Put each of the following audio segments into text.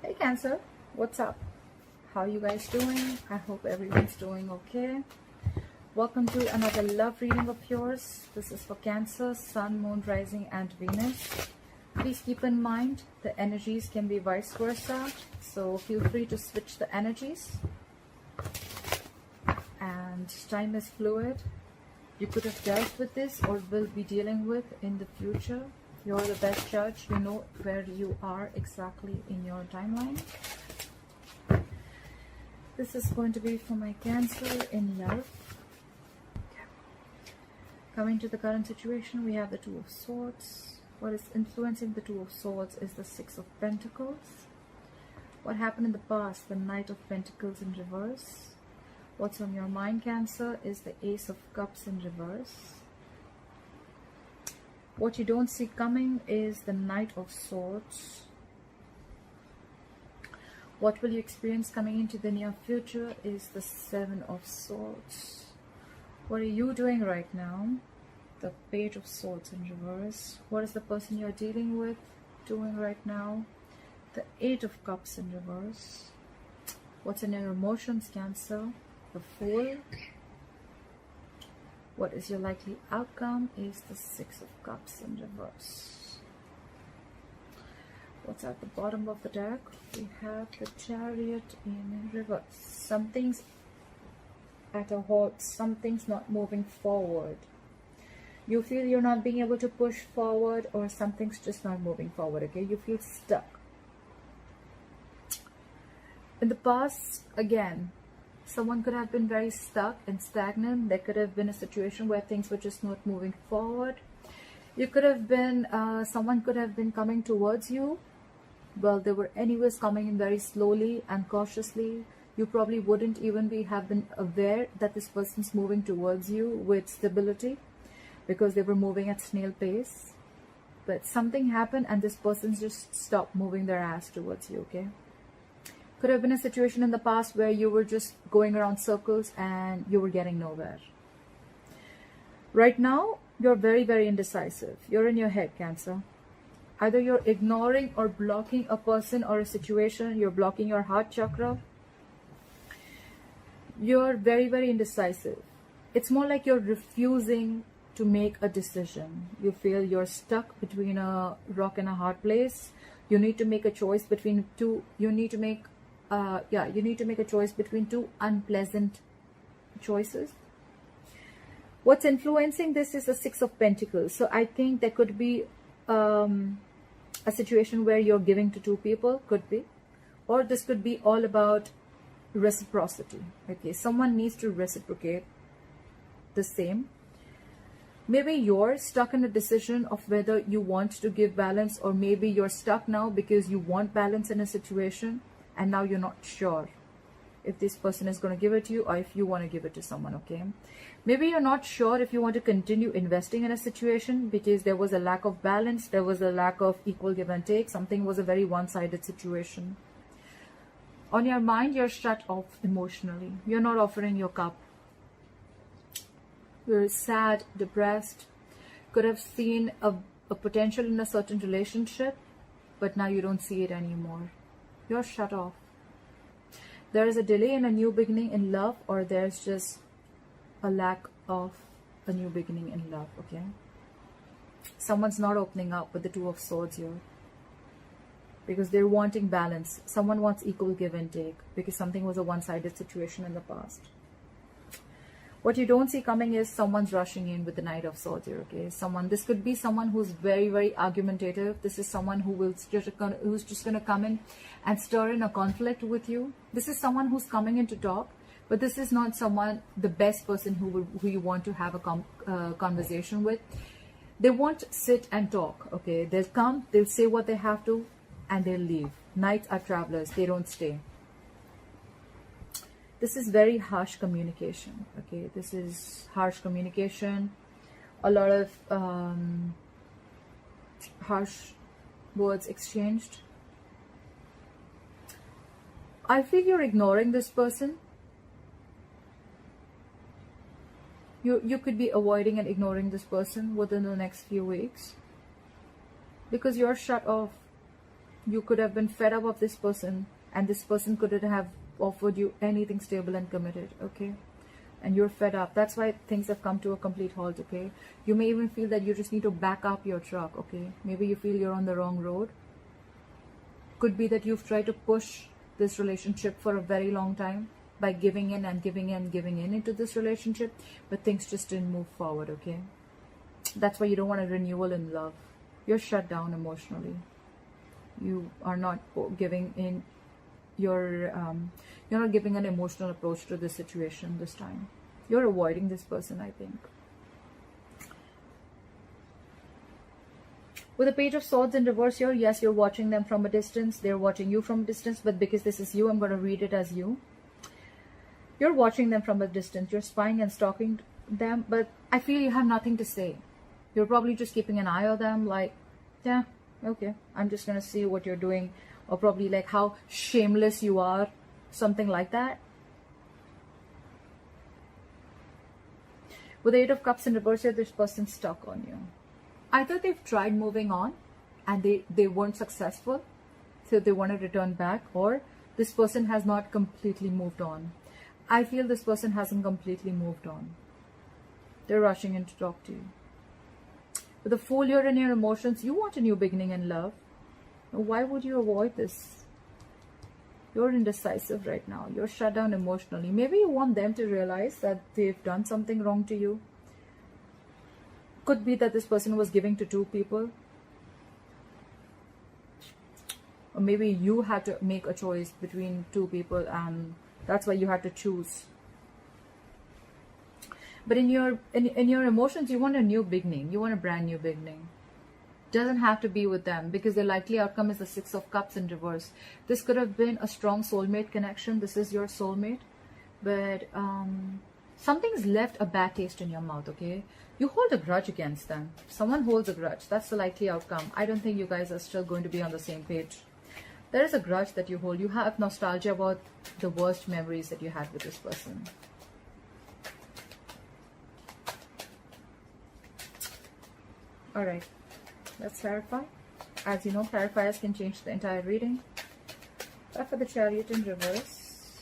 Hey Cancer, what's up? How you guys doing? I hope everyone's doing okay. Welcome to another love reading of yours. This is for Cancer, Sun, Moon, Rising and Venus. Please keep in mind the energies can be vice versa, so feel free to switch the energies. And time is fluid. You could have dealt with this or will be dealing with in the future. You're the best judge. You know where you are exactly in your timeline. This is going to be for my Cancer in love. Coming to the current situation, we have the Two of Swords. What is influencing the Two of Swords is the Six of Pentacles. What happened in the past, the Knight of Pentacles in reverse. What's on your mind, Cancer, is the Ace of Cups in reverse. What you don't see coming is the Knight of Swords. What will you experience coming into the near future is the Seven of Swords. What are you doing right now? The Page of Swords in reverse. What is the person you're dealing with doing right now? The Eight of Cups in reverse. What's in your emotions, Cancer? The Fool. What is your likely outcome is the Six of Cups in reverse. What's at the bottom of the deck? We have the Chariot in reverse. Something's at a halt, something's not moving forward. You feel you're not being able to push forward, or something's just not moving forward, okay? You feel stuck. In the past, again, someone could have been very stuck and stagnant. There could have been a situation where things were just not moving forward. You could have been, someone could have been coming towards you. Well, they were anyways coming in very slowly and cautiously. You probably wouldn't even have been aware that this person's moving towards you with stability, because they were moving at snail pace. But something happened and this person just stopped moving their ass towards you, okay? Could have been a situation in the past where you were just going around circles and you were getting nowhere. Right now, you're very, very indecisive. You're in your head, Cancer. Either you're ignoring or blocking a person or a situation. You're blocking your heart chakra. You're very, very indecisive. It's more like you're refusing to make a decision. You feel you're stuck between a rock and a hard place. You need to make a choice between two. You need to make a choice between two unpleasant choices. What's influencing this is the Six of Pentacles. So I think there could be a situation where you're giving to two people, could be, or this could be all about reciprocity. Okay, someone needs to reciprocate the same. Maybe you're stuck in a decision of whether you want to give balance, or maybe you're stuck now because you want balance in a situation and now you're not sure if this person is going to give it to you or if you want to give it to someone, okay? Maybe you're not sure if you want to continue investing in a situation because there was a lack of balance, there was a lack of equal give and take, something was a very one-sided situation. On your mind, you're shut off emotionally. You're not offering your cup. You're sad, depressed, could have seen a potential in a certain relationship, but now you don't see it anymore. You're shut off. There is a delay in a new beginning in love, or there's just a lack of a new beginning in love, okay? Someone's not opening up with the Two of Swords here because they're wanting balance. Someone wants equal give and take because something was a one-sided situation in the past. What you don't see coming is someone's rushing in with the Knight of Swords here, okay? This could be someone who's very, very argumentative. This is someone who's just going to come in and stir in a conflict with you. This is someone who's coming in to talk, but this is not someone, the best person who you want to have a conversation with. They won't sit and talk, okay? They'll come, they'll say what they have to, and they'll leave. Knights are travelers, they don't stay. This is very harsh communication, okay? This is harsh communication, a lot of harsh words exchanged. I feel you're ignoring this person. You could be avoiding and ignoring this person within the next few weeks because you're shut off. You could have been fed up of this person, and this person couldn't have offered you anything stable and committed, okay? And you're fed up. That's why things have come to a complete halt, okay? You may even feel that you just need to back up your truck, okay? Maybe you feel you're on the wrong road. Could be that you've tried to push this relationship for a very long time by giving in and giving in and giving in into this relationship, but things just didn't move forward, okay? That's why you don't want a renewal in love. You're shut down emotionally. You are not giving in you're not giving an emotional approach to this situation this time. You're avoiding this person, I think. With the Page of Swords in reverse here, yes, you're watching them from a distance. They're watching you from a distance, but because this is you, I'm going to read it as you. You're watching them from a distance. You're spying and stalking them, but I feel you have nothing to say. You're probably just keeping an eye on them, like, yeah, okay, I'm just going to see what you're doing, or probably like how shameless you are, something like that. With the Eight of Cups in reverse here, this person's stuck on you. Either they've tried moving on and they weren't successful, so they want to return back, or this person has not completely moved on. I feel this person hasn't completely moved on. They're rushing in to talk to you. With the Fool here in your emotions, you want a new beginning in love. Why would you avoid this? You're indecisive right now. You're shut down emotionally. Maybe you want them to realize that they've done something wrong to you. Could be that this person was giving to two people. Or maybe you had to make a choice between two people and that's why you had to choose. But in your emotions, you want a new beginning. You want a brand new beginning. Doesn't have to be with them, because the likely outcome is the Six of Cups in reverse. This could have been a strong soulmate connection. This is your soulmate. But something's left a bad taste in your mouth, okay? You hold a grudge against them. Someone holds a grudge. That's the likely outcome. I don't think you guys are still going to be on the same page. There is a grudge that you hold. You have nostalgia about the worst memories that you had with this person. Alright, let's clarify. As you know, clarifiers can change the entire reading. But for the Chariot in reverse,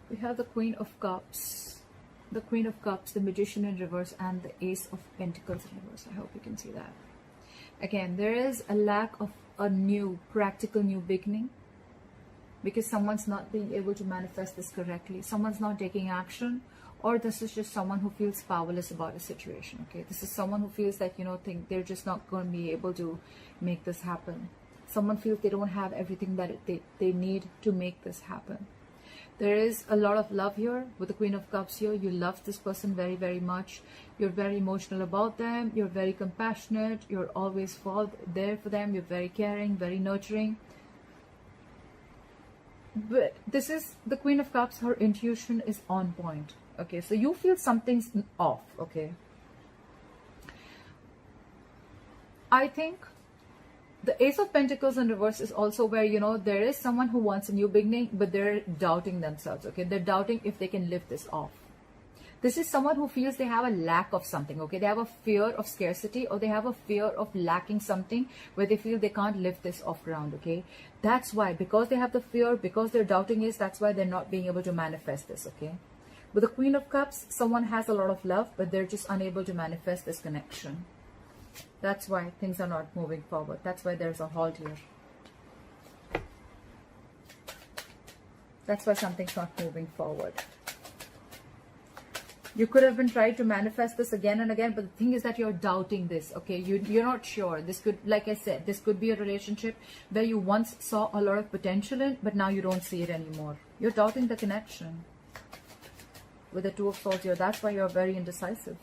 we have the Queen of Cups, the Queen of Cups, the Magician in reverse, and the Ace of Pentacles in reverse. I hope you can see that. Again, there is a lack of a new, practical new beginning, because someone's not being able to manifest this correctly. Someone's not taking action, or this is just someone who feels powerless about a situation, okay? This is someone who feels that, think they're just not going to be able to make this happen. Someone feels they don't have everything that they need to make this happen. There is a lot of love here with the Queen of Cups here. You love this person very, very much. You're very emotional about them. You're very compassionate. You're always there for them. You're very caring, very nurturing. But this is the Queen of Cups. Her intuition is on point. Okay, so you feel something's off. Okay, I think the Ace of Pentacles in reverse is also where, there is someone who wants a new beginning, but they're doubting themselves. Okay, they're doubting if they can live this off. This is someone who feels they have a lack of something, okay? They have a fear of scarcity, or they have a fear of lacking something where they feel they can't lift this off ground, okay? That's why, because they have the fear, because they're doubting is, that's why they're not being able to manifest this, okay? With the Queen of Cups, someone has a lot of love, but they're just unable to manifest this connection. That's why things are not moving forward. That's why there's a halt here. That's why something's not moving forward. You could have been trying to manifest this again and again, but the thing is that you're doubting this, okay? You're not sure. This could, like I said, this could be a relationship where you once saw a lot of potential in, but now you don't see it anymore. You're doubting the connection. With the Two of Swords here, that's why you're very indecisive.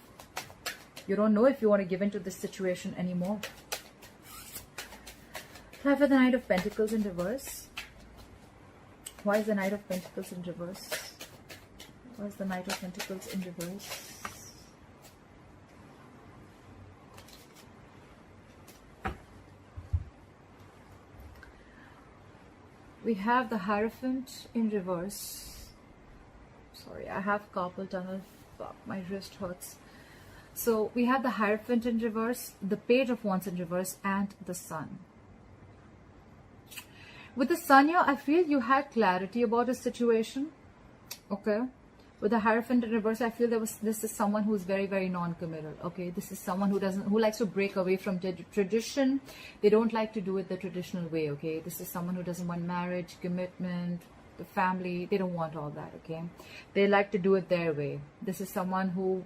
You don't know if you want to give into this situation anymore. Try for the Knight of Pentacles in reverse. Why is the Knight of Pentacles in reverse? Why is the Knight of Pentacles in reverse? We have the Hierophant in reverse. Sorry, I have carpal tunnel God, my wrist hurts. So we have the Hierophant in reverse, the Page of Wands in reverse, and the Sun. With the Sun here, I feel you had clarity about a situation. Okay. With the Hierophant in reverse, I feel this is someone who's very, very non-committal. Okay. This is someone who likes to break away from tradition. They don't like to do it the traditional way. Okay. This is someone who doesn't want marriage, commitment, the family. They don't want all that. Okay. They like to do it their way. This is someone who,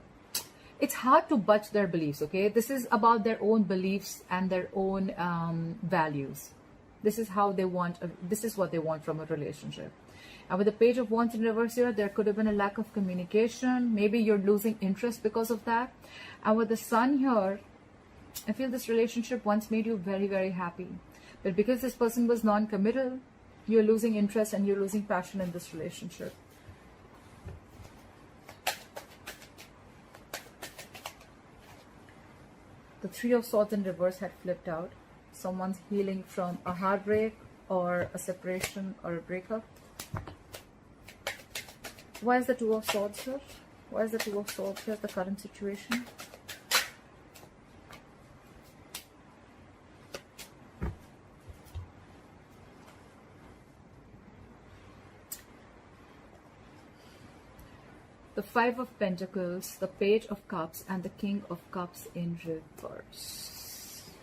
it's hard to budge their beliefs. Okay. This is about their own beliefs and their own values. This is how they want, this is what they want from a relationship. And with the Page of Wands in reverse here, there could have been a lack of communication. Maybe you're losing interest because of that. And with the Sun here, I feel this relationship once made you very, very happy. But because this person was non-committal, you're losing interest and you're losing passion in this relationship. The Three of Swords in reverse had flipped out. Someone's healing from a heartbreak or a separation or a breakup. Why is the Two of Swords here? Why is the Two of Swords here, the current situation? The Five of Pentacles, the Page of Cups, and the King of Cups in reverse.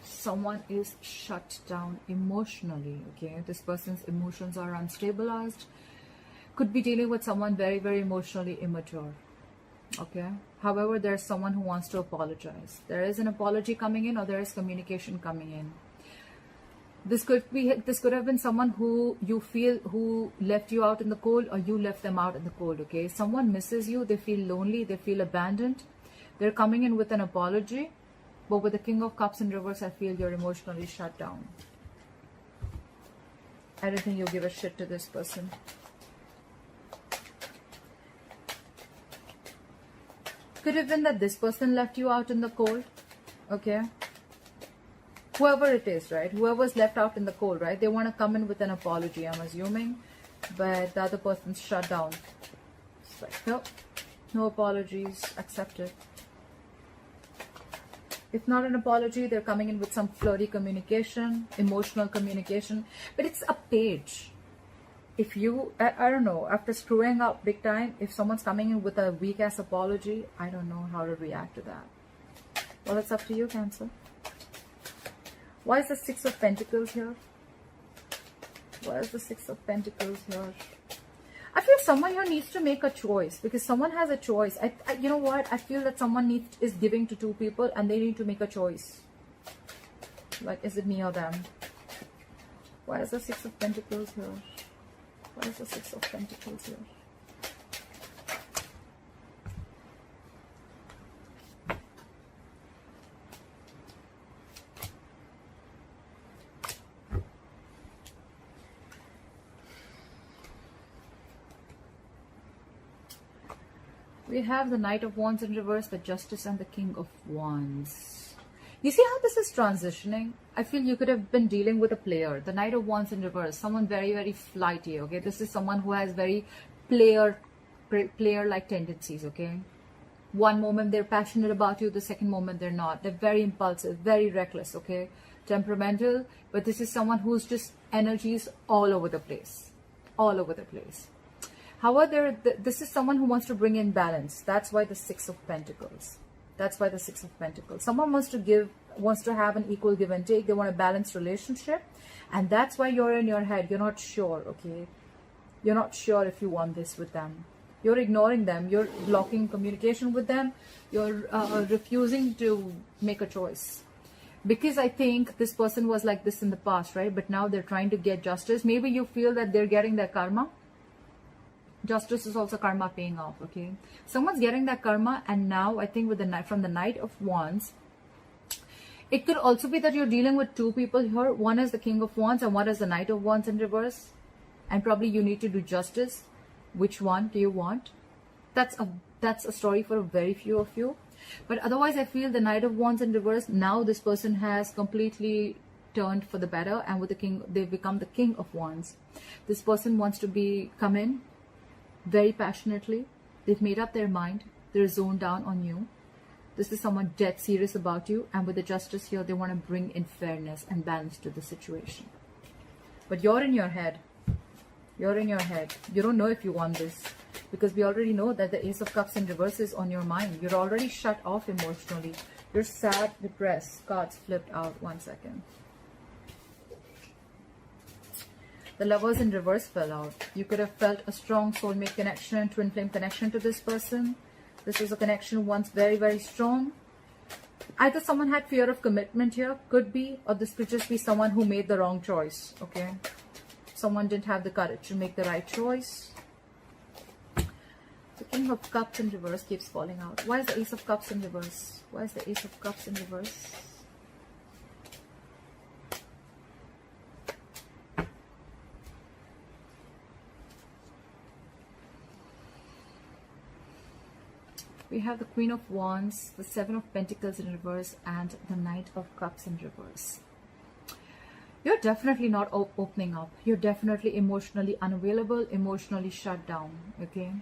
Someone is shut down emotionally. Okay, this person's emotions are unstabilized. Could be dealing with someone very, very emotionally immature. Okay, however, there's someone who wants to apologize. There is an apology coming in, or there is communication coming in. This could have been someone who you feel who left you out in the cold, or you left them out in the cold. Okay, someone misses you, they feel lonely, they feel abandoned. They're coming in with an apology. But with the King of Cups in reverse, I feel you're emotionally shut down. I don't think you'll give a shit to this person. Could have been that this person left you out in the cold. Okay. Whoever it is, right? Whoever's left out in the cold, right? They want to come in with an apology, I'm assuming. But the other person's shut down. It's like, no, no apologies, accepted. If not an apology, they're coming in with some flirty communication, emotional communication. But it's a page. If you, I don't know, after screwing up big time, if someone's coming in with a weak-ass apology, I don't know how to react to that. Well, it's up to you, Cancer. Why is the Six of Pentacles here? Why is the Six of Pentacles here? I feel someone here needs to make a choice, because someone has a choice. You know what? I feel that someone is giving to two people and they need to make a choice. Like, is it me or them? Why is the Six of Pentacles here? Why is the Six of Pentacles here? We have the Knight of Wands in reverse, the Justice, and the King of Wands. You see how this is transitioning? I feel you could have been dealing with a player. The Knight of Wands in reverse, someone very, very flighty, okay? This is someone who has very player-like tendencies, okay? One moment they're passionate about you, the second moment they're not. They're very impulsive, very reckless, okay? Temperamental, but this is someone who's just energies all over the place. All over the place. However, this is someone who wants to bring in balance. That's why the Six of Pentacles. That's why the Six of Pentacles. Someone wants to have an equal give and take. They want a balanced relationship. And that's why you're in your head. You're not sure, okay? You're not sure if you want this with them. You're ignoring them. You're blocking communication with them. You're refusing to make a choice. Because I think this person was like this in the past, right? But now they're trying to get justice. Maybe you feel that they're getting their karma. Justice is also karma paying off, okay? Someone's getting that karma, and now I think with from the Knight of Wands, it could also be that you're dealing with two people here. One is the King of Wands and one is the Knight of Wands in reverse. And probably you need to do justice. Which one do you want? That's a story for a very few of you. But otherwise, I feel the Knight of Wands in reverse, now this person has completely turned for the better, and with the King, they've become the King of Wands. This person wants to come in very passionately. They've made up their mind. They're zoned down on you. This is someone dead serious about you, and with the justice here, they want to bring in fairness and balance to the situation. But you're in your head. You're in your head. You don't know if you want this, because we already know that the Ace of Cups in reverse is on your mind. You're already shut off emotionally. You're sad, depressed. Cards flipped out. 1 second. The Lovers in reverse fell out. You could have felt a strong soulmate connection, twin flame connection to this person. This was a connection once very, very strong. Either someone had fear of commitment here, could be, or this could just be someone who made the wrong choice, okay? Someone didn't have the courage to make the right choice. The King of Cups in reverse keeps falling out. Why is the Ace of Cups in reverse? Why is the Ace of Cups in reverse? We have the Queen of Wands, the Seven of Pentacles in reverse, and the Knight of Cups in reverse. You're definitely not opening up. You're definitely emotionally unavailable, emotionally shut down, okay?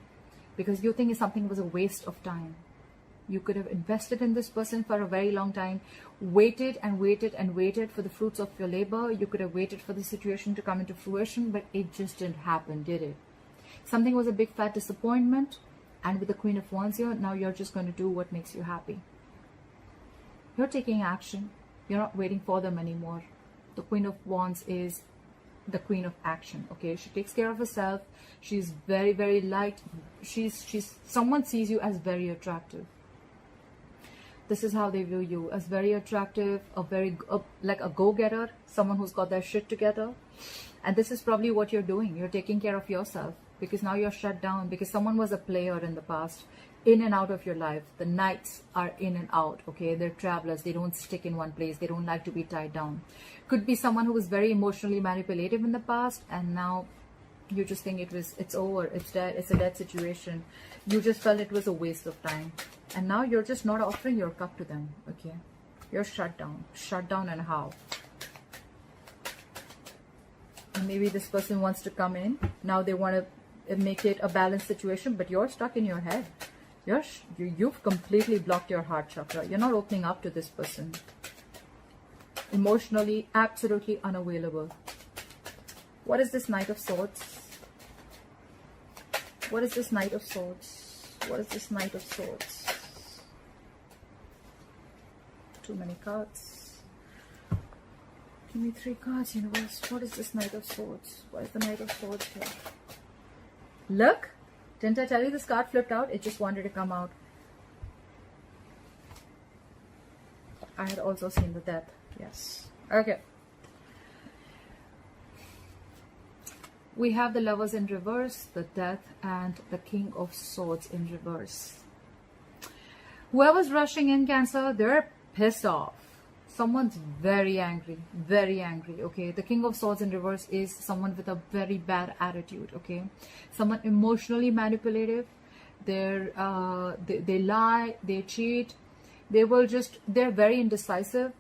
Because you think something was a waste of time. You could have invested in this person for a very long time, waited and waited and waited for the fruits of your labor. You could have waited for the situation to come into fruition, but it just didn't happen, did it? Something was a big fat disappointment. And with the Queen of Wands here, now you're just going to do what makes you happy. You're taking action. You're not waiting for them anymore. The Queen of Wands is the Queen of action, okay? She takes care of herself. She's very, very light. Someone sees you as very attractive. This is how they view you, as very attractive, like a go-getter, someone who's got their shit together. And this is probably what you're doing. You're taking care of yourself, because now you're shut down, because someone was a player in the past, in and out of your life. The Knights are in and out, okay? They're travelers. They don't stick in one place. They don't like to be tied down. Could be someone who was very emotionally manipulative in the past, and now you just think it's over, it's dead, it's a dead situation. You just felt it was a waste of time, and now you're just not offering your cup to them, okay? You're shut down. Shut down, and how? And maybe this person wants to come in. Now they want to make it a balanced situation, but you're stuck in your head. You've completely blocked your heart chakra. You're not opening up to this person. Emotionally, absolutely unavailable. What is this Knight of Swords? What is this Knight of Swords? What is this Knight of Swords? Too many cards. Give me 3 cards, universe. What is this Knight of Swords? Why is the Knight of Swords here? Look! Didn't I tell you this card flipped out? It just wanted to come out. I had also seen the Death. Yes. Okay. We have the Lovers in reverse, the Death, and the King of Swords in reverse. Whoever's rushing in, Cancer, they're pissed off. Someone's very angry, okay? The King of Swords in reverse is someone with a very bad attitude, okay? Someone emotionally manipulative. They lie, they cheat. They're very indecisive.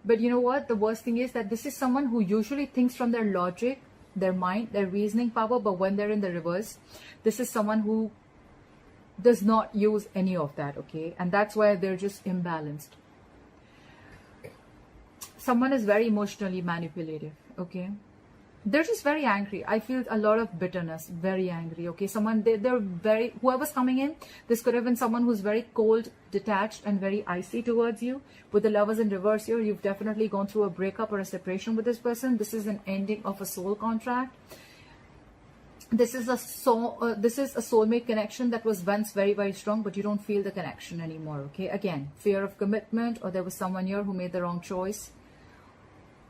But you know what? The worst thing is that this is someone who usually thinks from their logic, their mind, their reasoning power, but when they're in the reverse, this is someone who does not use any of that, okay? And that's why they're just imbalanced. Someone is very emotionally manipulative, okay? They're just very angry. I feel a lot of bitterness, very angry, okay? They're very, whoever's coming in, this could have been someone who's very cold, detached, and very icy towards you. With the Lovers in reverse here, you've definitely gone through a breakup or a separation with this person. This is an ending of a soul contract. This is a soulmate connection that was once very, very strong, but you don't feel the connection anymore, okay? Again, fear of commitment, or there was someone here who made the wrong choice.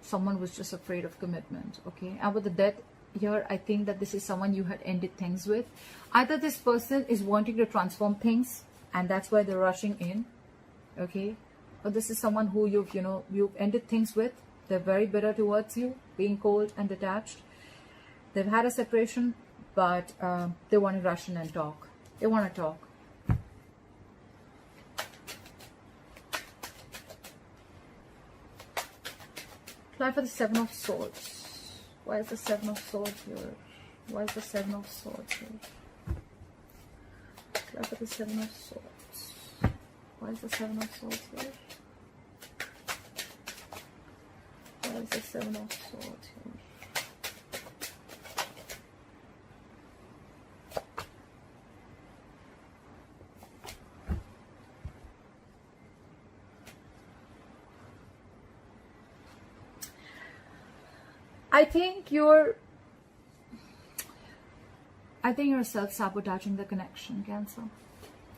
Someone was just afraid of commitment, okay? And with the Death here, I think that this is someone you had ended things with. Either this person is wanting to transform things, and that's why they're rushing in, okay? Or this is someone who you've ended things with. They're very bitter towards you, being cold and detached. They've had a separation, but they want to rush in and talk. They want to talk. Apply for the Seven of Swords. Why is the Seven of Swords here? Why is the Seven of Swords here? Apply for the Seven of Swords. Why is the Seven of Swords here? Why is the Seven of Swords here? I think you're self-sabotaging the connection, Cancer.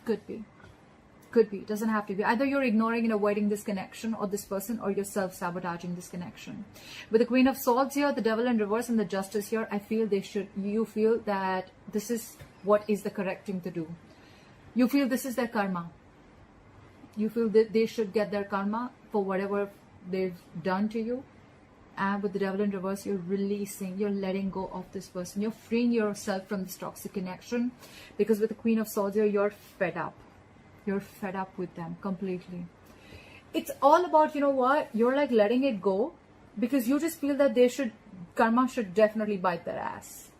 Could be. Could be. Doesn't have to be. Either you're ignoring and avoiding this connection or this person, or you're self-sabotaging this connection. With the Queen of Swords here, the Devil in reverse, and the Justice here, I feel you feel that this is what is the correct thing to do. You feel this is their karma. You feel that they should get their karma for whatever they've done to you. And with the Devil in reverse, you're releasing, you're letting go of this person. You're freeing yourself from this toxic connection. Because with the Queen of Swords here, you're fed up. You're fed up with them completely. It's all about, you know what? You're like letting it go. Because you just feel that karma should definitely bite their ass.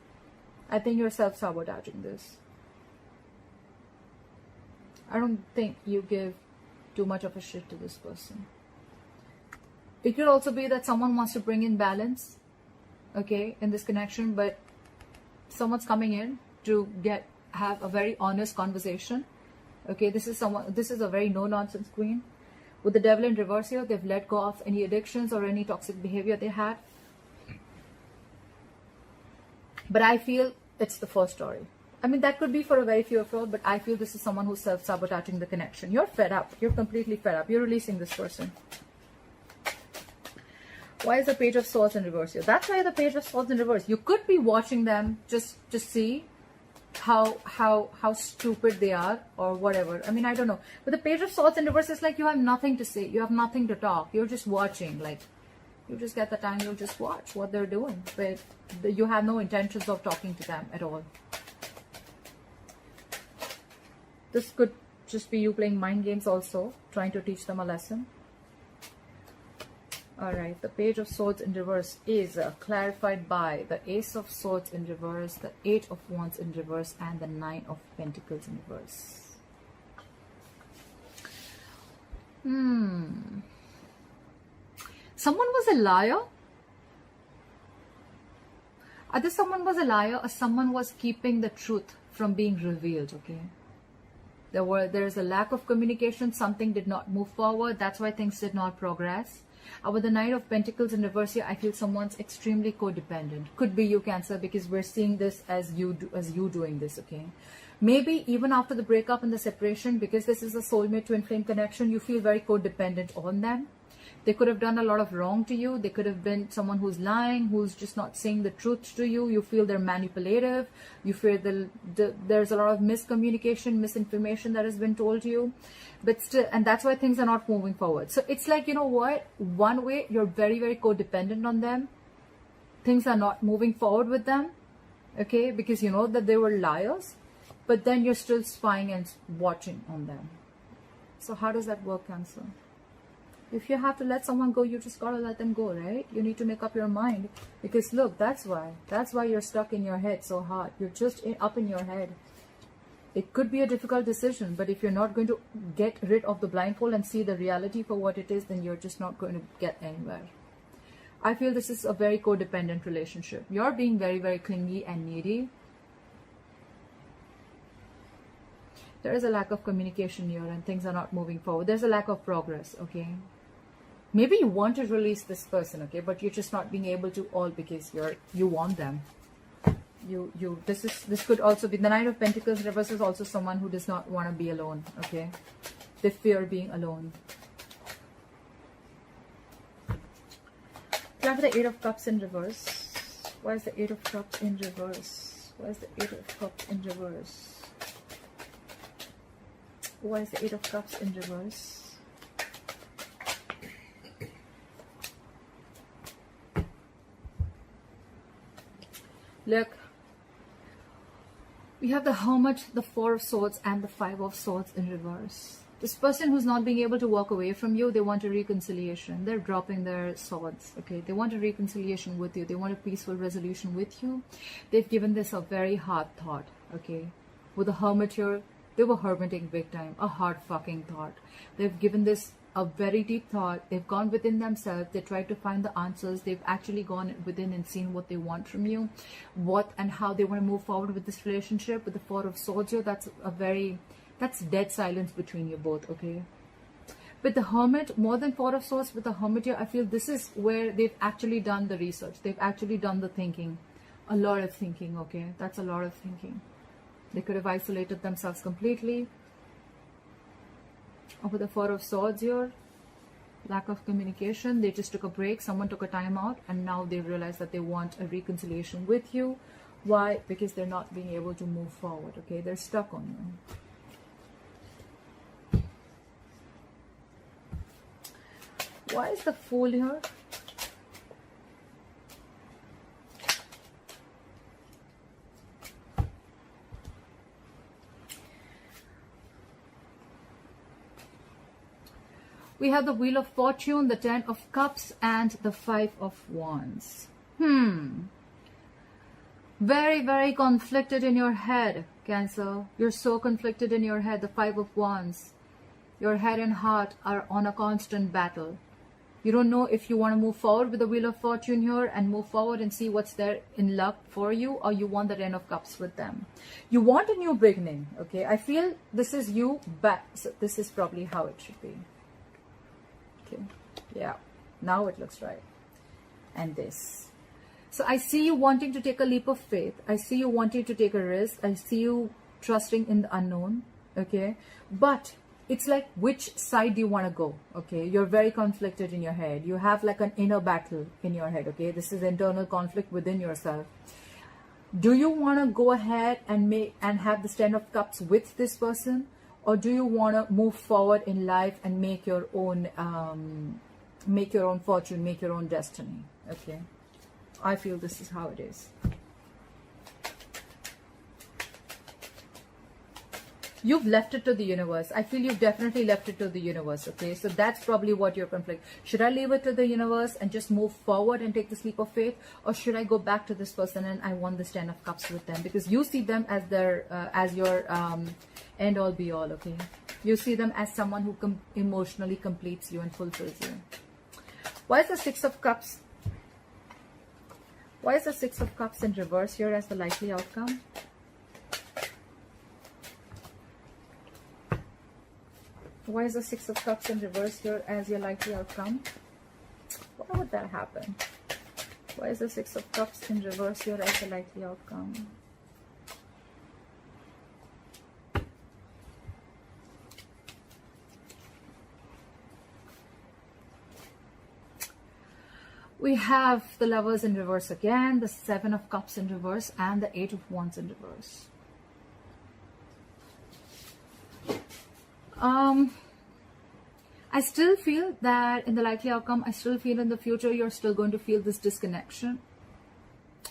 I think you're self-sabotaging this. I don't think you give too much of a shit to this person. It could also be that someone wants to bring in balance, okay, in this connection, but someone's coming in to have a very honest conversation. Okay, this is a very no-nonsense queen. With the Devil in reverse here, they've let go of any addictions or any toxic behavior they had. But I feel it's the first story. I mean, that could be for a very few of you, but I feel this is someone who's self-sabotaging the connection. You're fed up. You're completely fed up. You're releasing this person. Why is the Page of Swords in reverse here? That's why the Page of Swords in reverse. You could be watching them just to see how stupid they are or whatever. I mean, I don't know. But the Page of Swords in reverse is like you have nothing to say. You have nothing to talk. You're just watching. Like, you just get the time. You'll just watch what they're doing. But you have no intentions of talking to them at all. This could just be you playing mind games also. Trying to teach them a lesson. Alright, the Page of Swords in reverse is clarified by the Ace of Swords in reverse, the 8 of Wands in reverse, and the 9 of Pentacles in reverse. Someone was a liar. Either someone was a liar or someone was keeping the truth from being revealed, okay? There is a lack of communication. Something did not move forward. That's why things did not progress. With the Knight of Pentacles in reverse here, I feel someone's extremely codependent. Could be you, Cancer, because we're seeing this as you doing this, okay? Maybe even after the breakup and the separation, because this is a soulmate twin flame connection, you feel very codependent on them. They could have done a lot of wrong to you. They could have been someone who's lying, who's just not saying the truth to you. You feel they're manipulative. You feel there's a lot of miscommunication, misinformation that has been told to you. But still, and that's why things are not moving forward. So it's like, you know what? One way, you're very, very codependent on them. Things are not moving forward with them. Okay? Because you know that they were liars. But then you're still spying and watching on them. So how does that work, Cancer? If you have to let someone go, you just gotta let them go, right? You need to make up your mind. Because look, that's why you're stuck in your head so hard. You're just up in your head. It could be a difficult decision, but if you're not going to get rid of the blindfold and see the reality for what it is, then you're just not going to get anywhere. I feel this is a very codependent relationship. You're being very, very clingy and needy. There is a lack of communication here and things are not moving forward. There's a lack of progress, okay? Maybe you want to release this person, okay? But you're just not being able to all because you want them. This could also be the Knight of Pentacles reverse is also someone who does not want to be alone, okay? They fear being alone. Grab the 8 of Cups in reverse. Why is the 8 of Cups in reverse? Why is the 8 of Cups in reverse? Why is the 8 of Cups in reverse? Look, we have the Hermit, the 4 of Swords, and the 5 of Swords in reverse. This person who's not being able to walk away from you, they want a reconciliation. They're dropping their swords, okay? They want a reconciliation with you. They want a peaceful resolution with you. They've given this a very hard thought, okay? With the Hermit here, They were hermiting big time, a hard fucking thought. They've given this a very deep thought. They've gone within themselves. They tried to find the answers. They've actually gone within and seen what they want from you, what and how they want to move forward with this relationship. With the Four of Swords here, that's dead silence between you both, okay? With the Hermit, more than Four of Swords, with the Hermit here, I feel this is where they've actually done the research. They've actually done the thinking. A lot of thinking, okay? That's a lot of thinking. They could have isolated themselves completely. Or with the Four of Swords here, lack of communication. They just took a break. Someone took a time out, and now they realize that they want a reconciliation with you. Why? Because they're not being able to move forward, okay? They're stuck on you. Why is the Fool here? We have the Wheel of Fortune, the Ten of Cups, and the Five of Wands. Very, very conflicted in your head, Cancer. You're so conflicted in your head. The Five of Wands. Your head and heart are on a constant battle. You don't know if you want to move forward with the Wheel of Fortune here and move forward and see what's there in luck for you, or you want the Ten of Cups with them. You want a new beginning, okay? I feel this is you, but so this is probably how it should be. Okay, yeah, now it looks right. And this. So I see you wanting to take a leap of faith. I see you wanting to take a risk. I see you trusting in the unknown, okay? But it's like, which side do you want to go, okay? You're very conflicted in your head. You have like an inner battle in your head, okay? This is internal conflict within yourself. Do you want to go ahead and have the Ten of Cups with this person? Or do you want to move forward in life and make your own fortune, make your own destiny? Okay, I feel this is how it is. You've left it to the universe. I feel you've definitely left it to the universe, okay? So that's probably what your conflict. Should I leave it to the universe and just move forward and take this leap of faith? Or should I go back to this person and I want this Ten of Cups with them? Because you see them as as your end all be all, okay? You see them as someone who emotionally completes you and fulfills you. Why is the Six of Cups? Why is the Six of Cups in reverse here as the likely outcome? Why is the Six of Cups in reverse here as your likely outcome? Why would that happen? Why is the Six of Cups in reverse here as the likely outcome? We have the Lovers in reverse again, the Seven of Cups in reverse, and the Eight of Wands in reverse. I still feel that in the likely outcome, I still feel in the future, you're still going to feel this disconnection.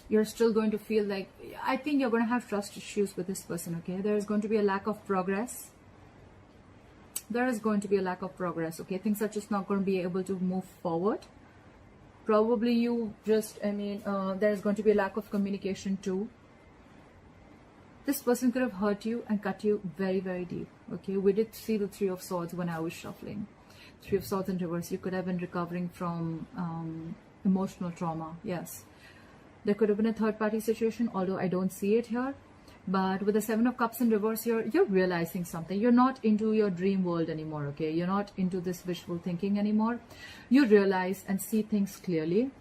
You're still going to feel like, I think you're going to have trust issues with this person, okay? There is going to be a lack of progress. There is going to be a lack of progress, okay? Things are just not going to be able to move forward. Probably you just, there's going to be a lack of communication too. This person could have hurt you and cut you very, very deep, okay? We did see the Three of Swords when I was shuffling. Three of Swords in reverse. You could have been recovering from emotional trauma, yes. There could have been a third-party situation, although I don't see it here. But with the Seven of Cups in reverse here, you're realizing something. You're not into your dream world anymore, okay? You're not into this wishful thinking anymore. You realize and see things clearly.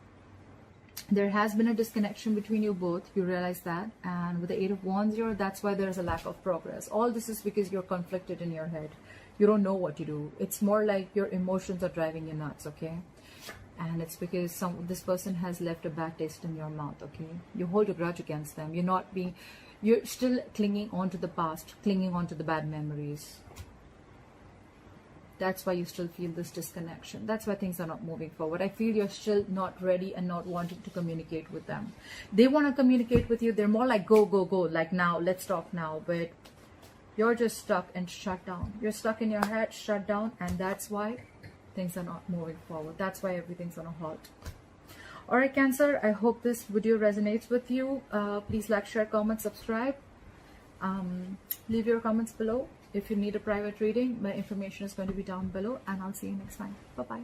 There has been a disconnection between you both. You realize that. And with the Eight of Wands here, that's why there's a lack of progress. All this is because you're conflicted in your head. You don't know what to do. It's more like your emotions are driving you nuts, okay? And it's because this person has left a bad taste in your mouth, okay? You hold a grudge against them. You're still clinging on to the past, clinging on to the bad memories. That's why you still feel this disconnection. That's why things are not moving forward. I feel you're still not ready and not wanting to communicate with them. They want to communicate with you. They're more like, go, go, go. Like now, let's talk now. But you're just stuck and shut down. You're stuck in your head, shut down. And that's why things are not moving forward. That's why everything's on a halt. Alright, Cancer, I hope this video resonates with you. Please like, share, comment, subscribe. Leave your comments below. If you need a private reading, my information is going to be down below, and I'll see you next time. Bye bye.